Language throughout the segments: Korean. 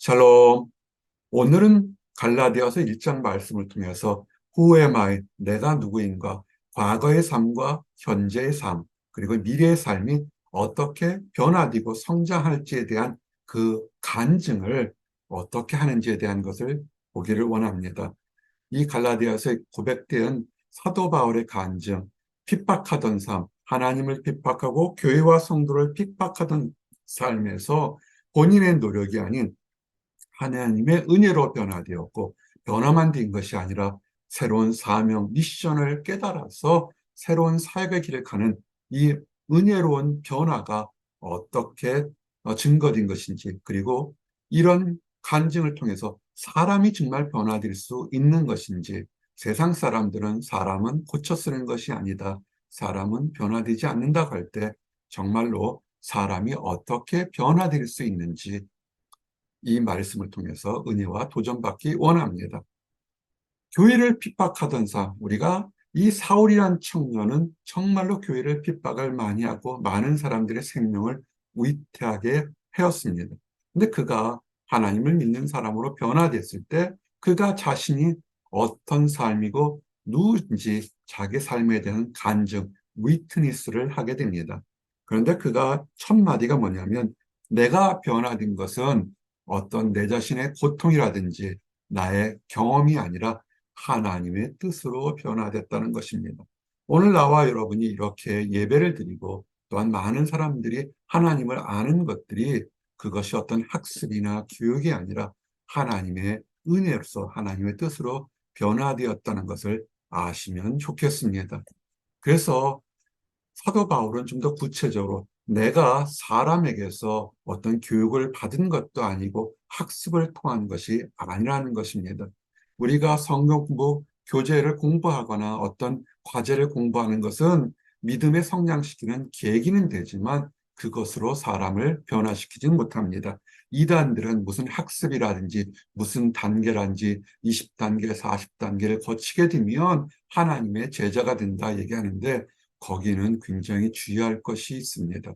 샬롬. 오늘은 갈라디아서 1장 말씀을 통해서 Who am I? 내가 누구인가? 과거의 삶과 현재의 삶, 그리고 미래의 삶이 어떻게 변화되고 성장할지에 대한 그 간증을 어떻게 하는지에 대한 것을 보기를 원합니다. 이 갈라디아서에 고백된 사도 바울의 간증, 핍박하던 삶, 하나님을 핍박하고 교회와 성도를 핍박하던 삶에서 본인의 노력이 아닌 하나님의 은혜로 변화되었고, 변화만 된 것이 아니라 새로운 사명, 미션을 깨달아서 새로운 사역의 길을 가는 이 은혜로운 변화가 어떻게 증거된 것인지, 그리고 이런 간증을 통해서 사람이 정말 변화될 수 있는 것인지. 세상 사람들은 사람은 고쳐 쓰는 것이 아니다, 사람은 변화되지 않는다고 할 때 정말로 사람이 어떻게 변화될 수 있는지 이 말씀을 통해서 은혜와 도전받기 원합니다. 교회를 핍박하던 우리가 이 사울이란 청년은 정말로 교회를 핍박을 많이 하고 많은 사람들의 생명을 위태하게 하였습니다. 근데 그가 하나님을 믿는 사람으로 변화됐을 때 그가 자신이 어떤 삶이고 누군지 자기 삶에 대한 간증, 위트니스를 하게 됩니다. 그런데 그가 첫 마디가 뭐냐면, 내가 변화된 것은 어떤 내 자신의 고통이라든지 나의 경험이 아니라 하나님의 뜻으로 변화됐다는 것입니다. 오늘 나와 여러분이 이렇게 예배를 드리고 또한 많은 사람들이 하나님을 아는 것들이 그것이 어떤 학습이나 교육이 아니라 하나님의 은혜로서 하나님의 뜻으로 변화되었다는 것을 아시면 좋겠습니다. 그래서 사도 바울은 좀 더 구체적으로 내가 사람에게서 어떤 교육을 받은 것도 아니고 학습을 통한 것이 아니라는 것입니다. 우리가 성경 공부, 교재를 공부하거나 어떤 과제를 공부하는 것은 믿음에 성장시키는 계기는 되지만 그것으로 사람을 변화시키지는 못합니다. 이단들은 무슨 학습이라든지 무슨 단계란지 20단계, 40단계를 거치게 되면 하나님의 제자가 된다 얘기하는데, 거기는 굉장히 주의할 것이 있습니다.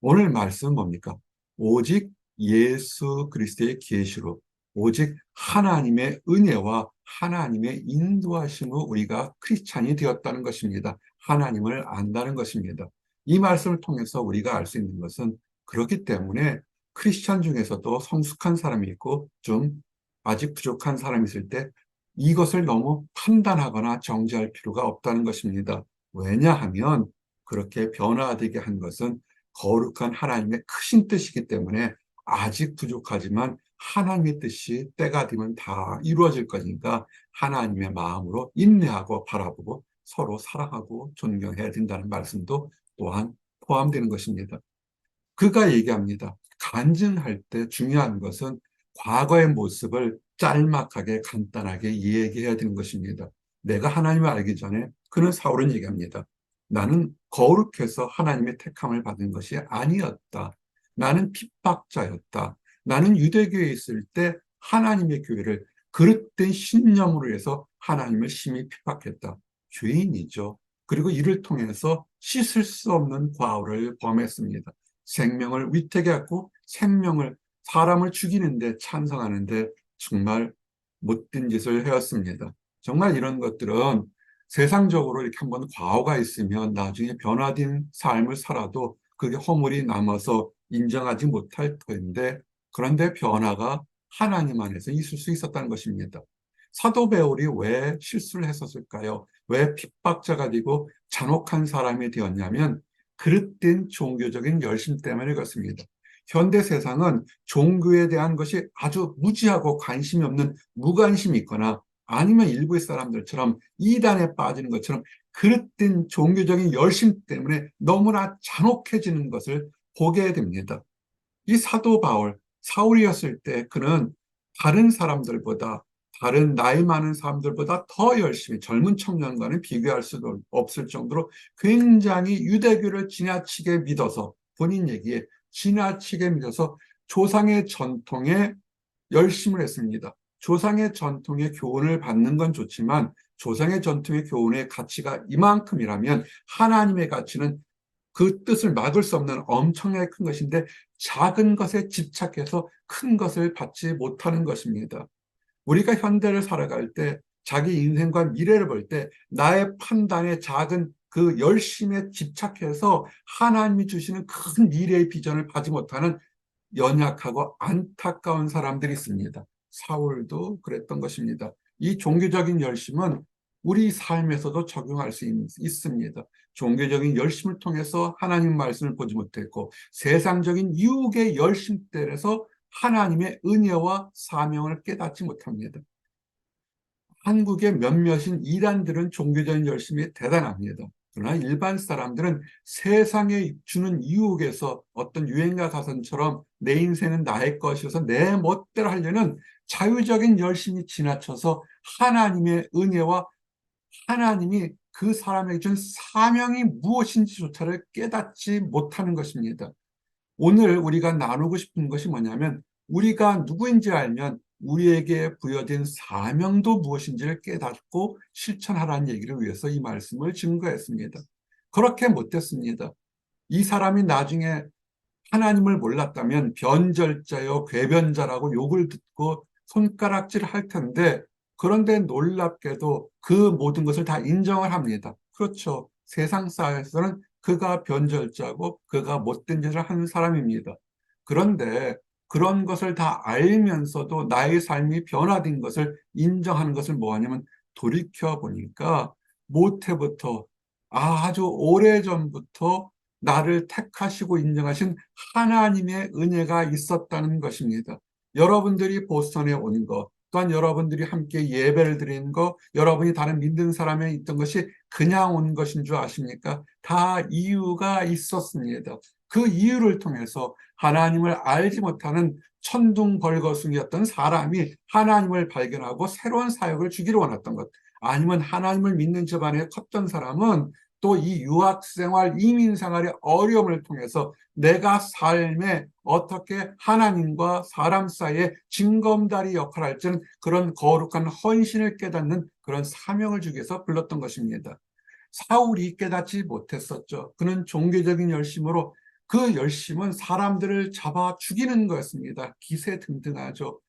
오늘 말씀은 뭡니까? 오직 예수 그리스도의 계시로, 오직 하나님의 은혜와 하나님의 인도하심으로 우리가 크리스찬이 되었다는 것입니다. 하나님을 안다는 것입니다. 이 말씀을 통해서 우리가 알 수 있는 것은, 그렇기 때문에 크리스찬 중에서도 성숙한 사람이 있고 좀 아직 부족한 사람이 있을 때 이것을 너무 판단하거나 정죄할 필요가 없다는 것입니다. 왜냐하면 그렇게 변화되게 한 것은 거룩한 하나님의 크신 뜻이기 때문에 아직 부족하지만 하나님의 뜻이 때가 되면 다 이루어질 거니까 하나님의 마음으로 인내하고 바라보고 서로 사랑하고 존경해야 된다는 말씀도 또한 포함되는 것입니다. 그가 얘기합니다. 간증할 때 중요한 것은 과거의 모습을 짤막하게 간단하게 얘기해야 되는 것입니다. 내가 하나님을 알기 전에 그는 사울은 얘기합니다. 나는 거룩해서 하나님의 택함을 받은 것이 아니었다. 나는 핍박자였다. 나는 유대교에 있을 때 하나님의 교회를 그릇된 신념으로 해서 하나님을 심히 핍박했다. 죄인이죠. 그리고 이를 통해서 씻을 수 없는 과오를 범했습니다. 생명을 위태게 하고 생명을, 사람을 죽이는데 찬성하는데 정말 못된 짓을 해왔습니다. 정말 이런 것들은 세상적으로 이렇게 한번 과오가 있으면 나중에 변화된 삶을 살아도 그게 허물이 남아서 인정하지 못할 터인데, 그런데 변화가 하나님 안에서 있을 수 있었다는 것입니다. 사도 바울이 왜 실수를 했었을까요? 왜 핍박자가 되고 잔혹한 사람이 되었냐면 그릇된 종교적인 열심 때문에 그렇습니다. 현대 세상은 종교에 대한 것이 아주 무지하고 관심이 없는 무관심이 있거나, 아니면 일부의 사람들처럼 이단에 빠지는 것처럼 그릇된 종교적인 열심 때문에 너무나 잔혹해지는 것을 보게 됩니다. 이 사도 바울, 사울이었을 때 그는 다른 사람들보다, 다른 나이 많은 사람들보다 더 열심히, 젊은 청년과는 비교할 수도 없을 정도로 굉장히 유대교를 지나치게 믿어서, 본인 얘기에 지나치게 믿어서 조상의 전통에 열심을 했습니다. 조상의 전통의 교훈을 받는 건 좋지만 조상의 전통의 교훈의 가치가 이만큼이라면 하나님의 가치는 그 뜻을 막을 수 없는 엄청나게 큰 것인데 작은 것에 집착해서 큰 것을 받지 못하는 것입니다. 우리가 현대를 살아갈 때 자기 인생과 미래를 볼 때 나의 판단에 작은 그 열심에 집착해서 하나님이 주시는 큰 미래의 비전을 받지 못하는 연약하고 안타까운 사람들이 있습니다. 사울도 그랬던 것입니다. 이 종교적인 열심은 우리 삶에서도 적용할 수 있습니다. 종교적인 열심을 통해서 하나님 말씀을 보지 못했고 세상적인 유혹의 열심 때에서 하나님의 은혜와 사명을 깨닫지 못합니다. 한국의 몇몇인 이단들은 종교적인 열심이 대단합니다. 그러나 일반 사람들은 세상에 주는 유혹에서 어떤 유행가 가사처럼 내 인생은 나의 것이어서 내 멋대로 하려는 자유적인 열심이 지나쳐서 하나님의 은혜와 하나님이 그 사람에게 준 사명이 무엇인지조차를 깨닫지 못하는 것입니다. 오늘 우리가 나누고 싶은 것이 뭐냐면 우리가 누구인지 알면 우리에게 부여된 사명도 무엇인지를 깨닫고 실천하라는 얘기를 위해서 이 말씀을 증거했습니다. 그렇게 못했습니다. 이 사람이 나중에 하나님을 몰랐다면 변절자요 궤변자라고 욕을 듣고 손가락질 할 텐데 그런데 놀랍게도 그 모든 것을 다 인정을 합니다. 그렇죠. 세상 사회에서는 그가 변절자고 그가 못된 짓을 하는 사람입니다. 그런데 그런 것을 다 알면서도 나의 삶이 변화된 것을 인정하는 것을 뭐하냐면 돌이켜 보니까 모태부터 아주 오래전부터 나를 택하시고 인정하신 하나님의 은혜가 있었다는 것입니다. 여러분들이 보스턴에 온 것, 또한 여러분들이 함께 예배를 드리는 것, 여러분이 다른 믿는 사람에 있던 것이 그냥 온 것인 줄 아십니까? 다 이유가 있었습니다. 그 이유를 통해서 하나님을 알지 못하는 천둥벌거숭이였던 사람이 하나님을 발견하고 새로운 사역을 주기를 원했던 것. 아니면 하나님을 믿는 집안에 컸던 사람은 또 이 유학생활, 이민생활의 어려움을 통해서 내가 삶에 어떻게 하나님과 사람 사이에 징검다리 역할을 할지는 그런 거룩한 헌신을 깨닫는 그런 사명을 주기 위해서 불렀던 것입니다. 사울이 깨닫지 못했었죠. 그는 종교적인 열심으로 그 열심은 사람들을 잡아 죽이는 거였습니다. 기세등등하죠.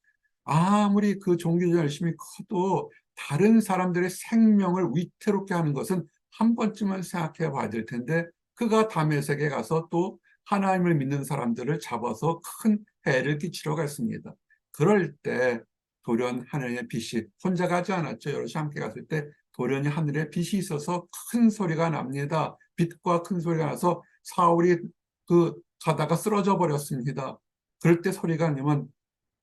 아무리 그 종교적 열심이 커도 다른 사람들의 생명을 위태롭게 하는 것은 한 번쯤은 생각해 봐야 될 텐데 그가 다메섹에 가서 또 하나님을 믿는 사람들을 잡아서 큰 해를 끼치러 갔습니다. 그럴 때 돌연 하늘의 빛이 혼자 가지 않았죠. 여럿이 함께 갔을 때 돌연히 하늘에 빛이 있어서 큰 소리가 납니다. 빛과 큰 소리가 나서 사울이 그 가다가 쓰러져 버렸습니다. 그럴 때 소리가 나면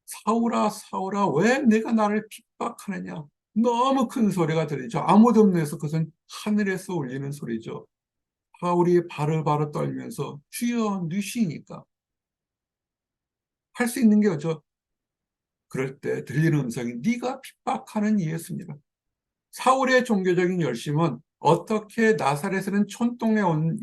사울아, 사울아, 왜 내가 나를 핍박하느냐? 너무 큰 소리가 들리죠. 아무도 없는 데서 그것은 하늘에서 울리는 소리죠. 사울이 바르바르 떨면서 주여 누시니까 할 수 있는 게 어죠. 그럴 때 들리는 음성이 네가 핍박하는 예수니라. 사울의 종교적인 열심은 어떻게 나사렛에는 촌동에 온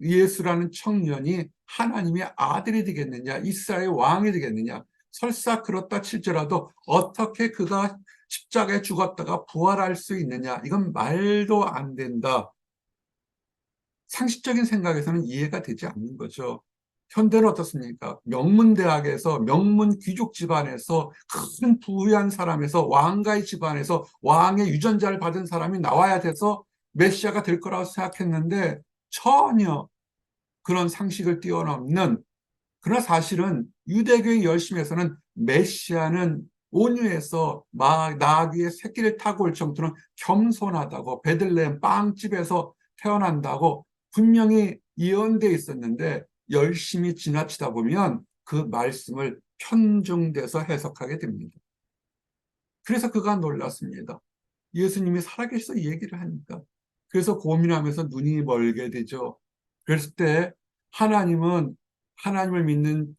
예수라는 청년이 하나님의 아들이 되겠느냐, 이스라엘의 왕이 되겠느냐. 설사 그렇다 칠지라도 어떻게 그가 십자가에 죽었다가 부활할 수 있느냐. 이건 말도 안 된다. 상식적인 생각에서는 이해가 되지 않는 거죠. 현대는 어떻습니까? 명문대학에서 명문 귀족 집안에서 큰 부유한 사람에서 왕가의 집안에서 왕의 유전자를 받은 사람이 나와야 돼서 메시아가 될 거라고 생각했는데 전혀 그런 상식을 뛰어넘는, 그러나 사실은 유대교의 열심에서는 메시아는 온유해서 나귀의 새끼를 타고 올 정도는 겸손하다고, 베들레헴 빵집에서 태어난다고 분명히 예언되어 있었는데 열심히 지나치다 보면 그 말씀을 편중돼서 해석하게 됩니다. 그래서 그가 놀랐습니다. 예수님이 살아계셔서 이 얘기를 하니까. 그래서 고민하면서 눈이 멀게 되죠. 그랬을 때 하나님은 하나님을 믿는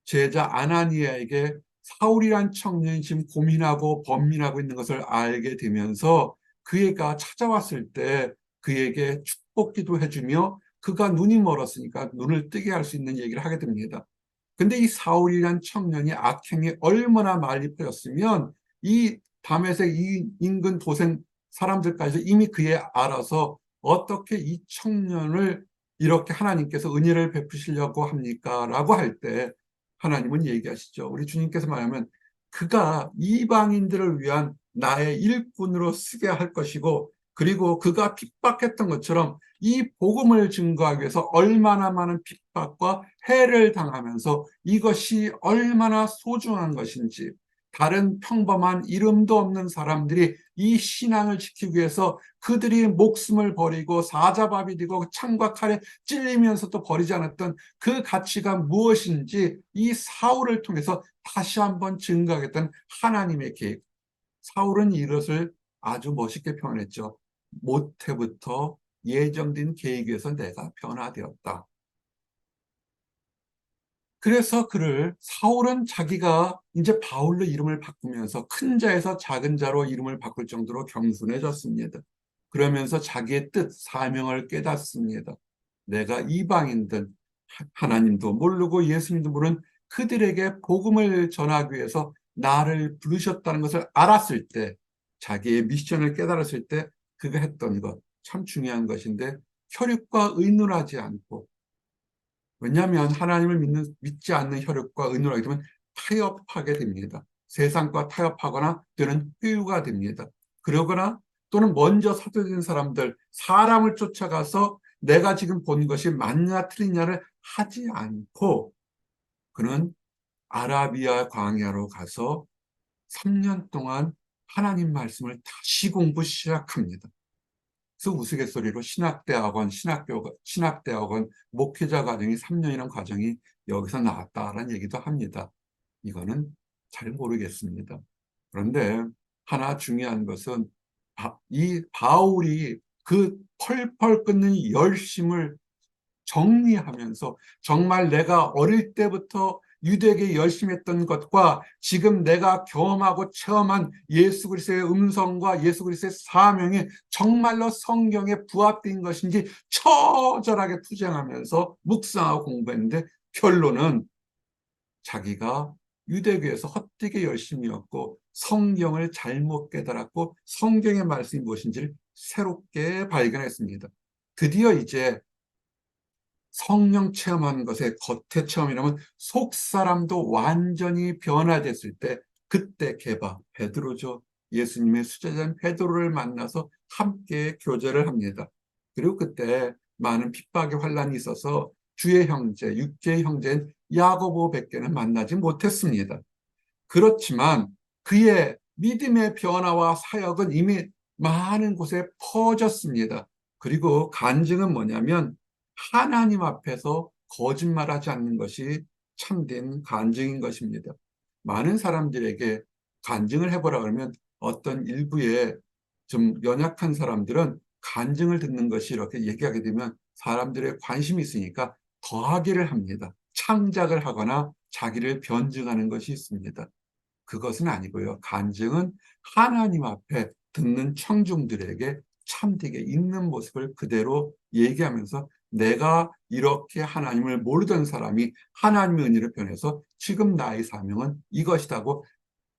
제자 아나니아에게 사울이란 청년이 지금 고민하고 번민하고 있는 것을 알게 되면서 그애가 찾아왔을 때 그에게 축복기도 해주며 그가 눈이 멀었으니까 눈을 뜨게 할 수 있는 얘기를 하게 됩니다. 근데 이 사울이란 청년이 악행이 얼마나 많이 퍼졌으면 이 다메섹 이 인근 도생 사람들까지 이미 그에 알아서 어떻게 이 청년을 이렇게 하나님께서 은혜를 베푸시려고 합니까? 라고 할 때 하나님은 얘기하시죠. 우리 주님께서 말하면 그가 이방인들을 위한 나의 일꾼으로 쓰게 할 것이고, 그리고 그가 핍박했던 것처럼 이 복음을 증거하기 위해서 얼마나 많은 핍박과 해를 당하면서 이것이 얼마나 소중한 것인지, 다른 평범한 이름도 없는 사람들이 이 신앙을 지키기 위해서 그들이 목숨을 버리고 사자밥이 되고 창과 칼에 찔리면서도 버리지 않았던 그 가치가 무엇인지 이 사울을 통해서 다시 한번 증거하겠다는 하나님의 계획. 사울은 이것을 아주 멋있게 표현했죠. 모태부터 예정된 계획에서 내가 변화되었다. 그래서 사울은 자기가 이제 바울로 이름을 바꾸면서 큰 자에서 작은 자로 이름을 바꿀 정도로 겸손해졌습니다. 그러면서 자기의 뜻, 사명을 깨닫습니다. 내가 이방인들, 하나님도 모르고 예수님도 모르는 그들에게 복음을 전하기 위해서 나를 부르셨다는 것을 알았을 때, 자기의 미션을 깨달았을 때 그가 했던 것, 참 중요한 것인데 혈육과 의논하지 않고, 왜냐하면 하나님을 믿지 않는 혈육과 의논하게 되면 타협하게 됩니다. 세상과 타협하거나 또는 회유가 됩니다. 그러거나 또는 먼저 사도된 사람들, 사람을 쫓아가서 내가 지금 본 것이 맞냐 틀리냐를 하지 않고 그는 아라비아 광야로 가서 3년 동안 하나님 말씀을 다시 공부 시작합니다. 그래서 우스갯소리로 신학대학원, 목회자 과정이 3년이라는 과정이 여기서 나왔다라는 얘기도 합니다. 이거는 잘 모르겠습니다. 그런데 하나 중요한 것은 이 바울이 그 펄펄 끓는 열심을 정리하면서 정말 내가 어릴 때부터 유대에게 열심히 했던 것과 지금 내가 경험하고 체험한 예수 그리스도의 음성과 예수 그리스도의 사명이 정말로 성경에 부합된 것인지 처절하게 투쟁하면서 묵상하고 공부했는데, 결론은 자기가 유대교에서 헛되게 열심히였고 성경을 잘못 깨달았고 성경의 말씀이 무엇인지를 새롭게 발견했습니다. 드디어 이제 성령 체험하는 것의 겉의 체험이라면 속 사람도 완전히 변화됐을 때, 그때 베드로죠. 예수님의 수제자인 베드로를 만나서 함께 교제를 합니다. 그리고 그때 많은 핍박의 환란이 있어서 주의 형제, 육계의 형제인 야고보밖에는 만나지 못했습니다. 그렇지만 그의 믿음의 변화와 사역은 이미 많은 곳에 퍼졌습니다. 그리고 간증은 뭐냐면 하나님 앞에서 거짓말하지 않는 것이 참된 간증인 것입니다. 많은 사람들에게 간증을 해보라 그러면 어떤 일부의 좀 연약한 사람들은 간증을 듣는 것이 이렇게 얘기하게 되면 사람들의 관심이 있으니까 더하기를 합니다. 창작을 하거나 자기를 변증하는 것이 있습니다. 그것은 아니고요. 간증은 하나님 앞에 듣는 청중들에게 참되게 있는 모습을 그대로 얘기하면서 내가 이렇게 하나님을 모르던 사람이 하나님의 은혜를 변해서 지금 나의 사명은 이것이라고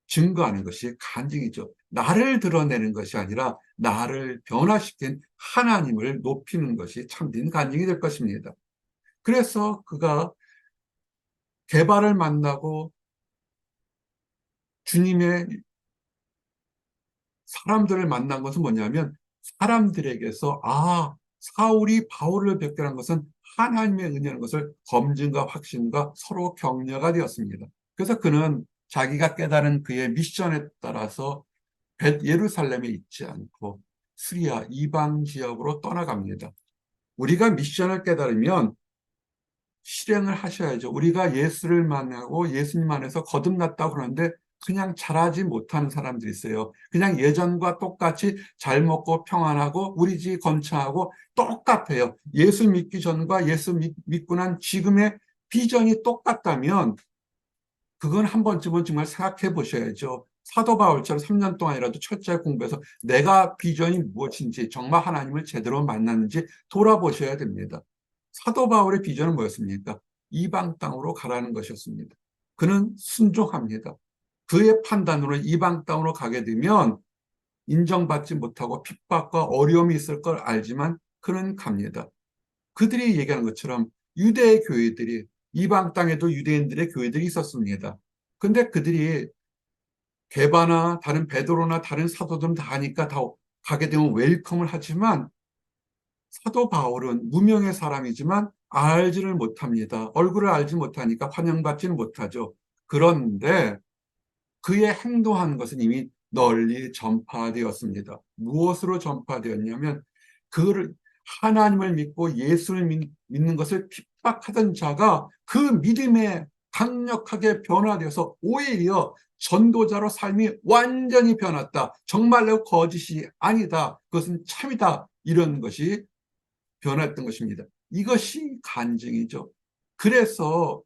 증거하는 것이 간증이죠. 나를 드러내는 것이 아니라 나를 변화시킨 하나님을 높이는 것이 참된 간증이 될 것입니다. 그래서 그가 개발을 만나고 주님의 사람들을 만난 것은 뭐냐면 사람들에게서 사울이 바울을 뵙게 한 것은 하나님의 은혜라는 것을 검증과 확신과 서로 격려가 되었습니다. 그래서 그는 자기가 깨달은 그의 미션에 따라서 예루살렘에 있지 않고 수리아 이방 지역으로 떠나갑니다. 우리가 미션을 깨달으면 실행을 하셔야죠. 우리가 예수를 만나고 예수님 안에서 거듭났다고 그러는데 그냥 잘하지 못하는 사람들이 있어요. 그냥 예전과 똑같이 잘 먹고 평안하고 우리 집 건강하고 똑같아요. 예수 믿기 전과 예수 믿고 난 지금의 비전이 똑같다면 그건 한 번쯤은 정말 생각해 보셔야죠. 사도 바울처럼 3년 동안이라도 철저히 공부해서 내가 비전이 무엇인지 정말 하나님을 제대로 만났는지 돌아보셔야 됩니다. 사도 바울의 비전은 뭐였습니까? 이방 땅으로 가라는 것이었습니다. 그는 순종합니다. 그의 판단으로 이방 땅으로 가게 되면 인정받지 못하고 핍박과 어려움이 있을 걸 알지만 그는 갑니다. 그들이 얘기하는 것처럼 유대 교회들이, 이방 땅에도 유대인들의 교회들이 있었습니다. 근데 그들이 게바나 다른 베드로나 다른 사도들은 다 하니까 다 가게 되면 웰컴을 하지만, 사도 바울은 무명의 사람이지만 알지를 못합니다. 얼굴을 알지 못하니까 환영받지는 못하죠. 그런데 그의 행동한 것은 이미 널리 전파되었습니다. 무엇으로 전파되었냐면, 그를, 하나님을 믿고 예수를 믿는 것을 핍박하던 자가 그 믿음에 강력하게 변화되어서 오히려 전도자로 삶이 완전히 변했다. 정말로 거짓이 아니다. 그것은 참이다. 이런 것이 변했던 것입니다. 이것이 간증이죠. 그래서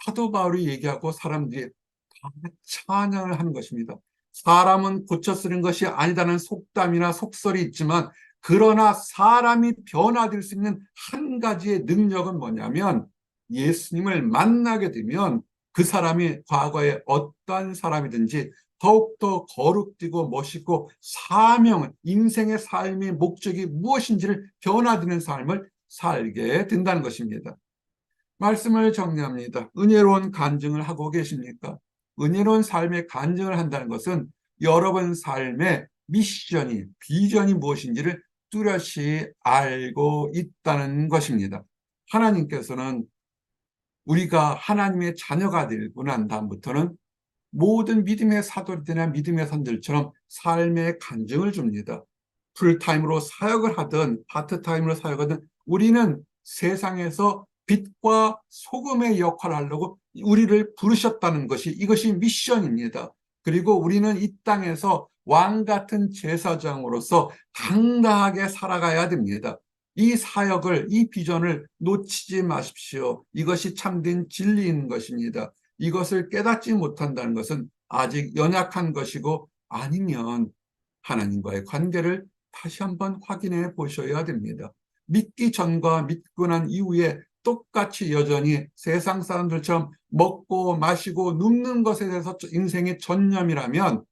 사도 바울이 얘기하고 사람들이 다 찬양을 하는 것입니다. 사람은 고쳐 쓰는 것이 아니다는 속담이나 속설이 있지만, 그러나 사람이 변화될 수 있는 한 가지의 능력은 뭐냐면, 예수님을 만나게 되면 그 사람이 과거에 어떠한 사람이든지 더욱더 거룩되고 멋있고, 사명, 인생의 삶의 목적이 무엇인지를 변화되는 삶을 살게 된다는 것입니다. 말씀을 정리합니다. 은혜로운 간증을 하고 계십니까? 은혜로운 삶의 간증을 한다는 것은 여러분 삶의 미션이, 비전이 무엇인지를 뚜렷이 알고 있다는 것입니다. 하나님께서는 우리가 하나님의 자녀가 되고 난 다음부터는 모든 믿음의 사도들이나 믿음의 선들처럼 삶의 간증을 줍니다. 풀타임으로 사역을 하든 파트타임으로 사역하든 우리는 세상에서 빛과 소금의 역할을 하려고 우리를 부르셨다는 것이, 이것이 미션입니다. 그리고 우리는 이 땅에서 왕 같은 제사장으로서 당당하게 살아가야 됩니다. 이 사역을, 이 비전을 놓치지 마십시오. 이것이 참된 진리인 것입니다. 이것을 깨닫지 못한다는 것은 아직 연약한 것이고, 아니면 하나님과의 관계를 다시 한번 확인해 보셔야 됩니다. 믿기 전과 믿고 난 이후에 똑같이 여전히 세상 사람들처럼 먹고 마시고 눕는 것에 대해서 인생의 전념이라면,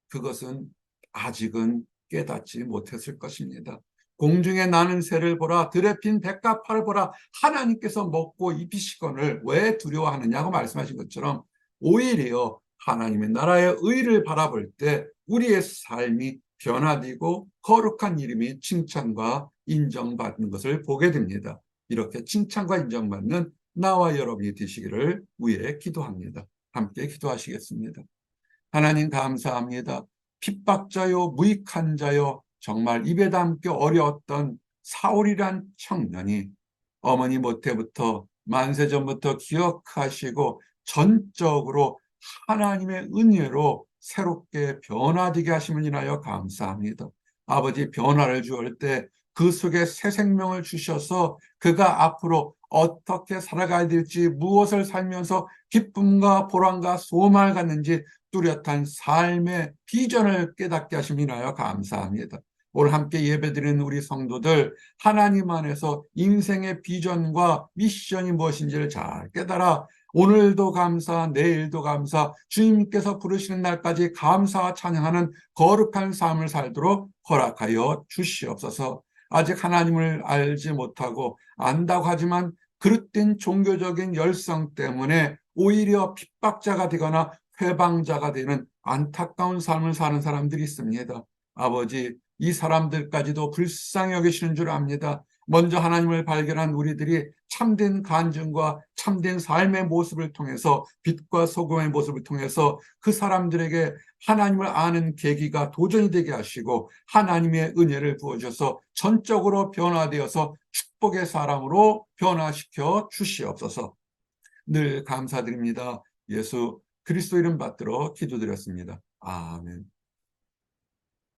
그것은 아직은 깨닫지 못했을 것입니다. 공중에 나는 새를 보라, 들에 핀 백합화를 보라. 하나님께서 먹고 입히시거늘 왜 두려워하느냐고 말씀하신 것처럼, 오히려 하나님의 나라의 의를 바라볼 때 우리의 삶이 변화되고 거룩한 이름이 칭찬과 인정받는 것을 보게 됩니다. 이렇게 칭찬과 인정받는 나와 여러분이 되시기를 위해 기도합니다. 함께 기도하시겠습니다. 하나님 감사합니다. 핍박자요, 무익한 자요, 정말 입에 담기 어려웠던 사울이란 청년이 어머니 모태부터 만세전부터 기억하시고 전적으로 하나님의 은혜로 새롭게 변화되게 하심을 인하여 감사합니다. 아버지, 변화를 주을 때 그 속에 새 생명을 주셔서 그가 앞으로 어떻게 살아가야 될지, 무엇을 살면서 기쁨과 보람과 소망을 갖는지 뚜렷한 삶의 비전을 깨닫게 하심을 인하여 감사합니다. 오늘 함께 예배드리는 우리 성도들, 하나님 안에서 인생의 비전과 미션이 무엇인지를 잘 깨달아 오늘도 감사, 내일도 감사, 주님께서 부르시는 날까지 감사와 찬양하는 거룩한 삶을 살도록 허락하여 주시옵소서. 아직 하나님을 알지 못하고 안다고 하지만 그릇된 종교적인 열성 때문에 오히려 핍박자가 되거나 회방자가 되는 안타까운 삶을 사는 사람들이 있습니다. 아버지, 이 사람들까지도 불쌍히 여기시는 줄 압니다. 먼저 하나님을 발견한 우리들이 참된 간증과 참된 삶의 모습을 통해서, 빛과 소금의 모습을 통해서 그 사람들에게 하나님을 아는 계기가 도전이 되게 하시고 하나님의 은혜를 부어줘서 전적으로 변화되어서 축복의 사람으로 변화시켜 주시옵소서. 늘 감사드립니다. 예수 그리스도 이름 받들어 기도드렸습니다. 아멘.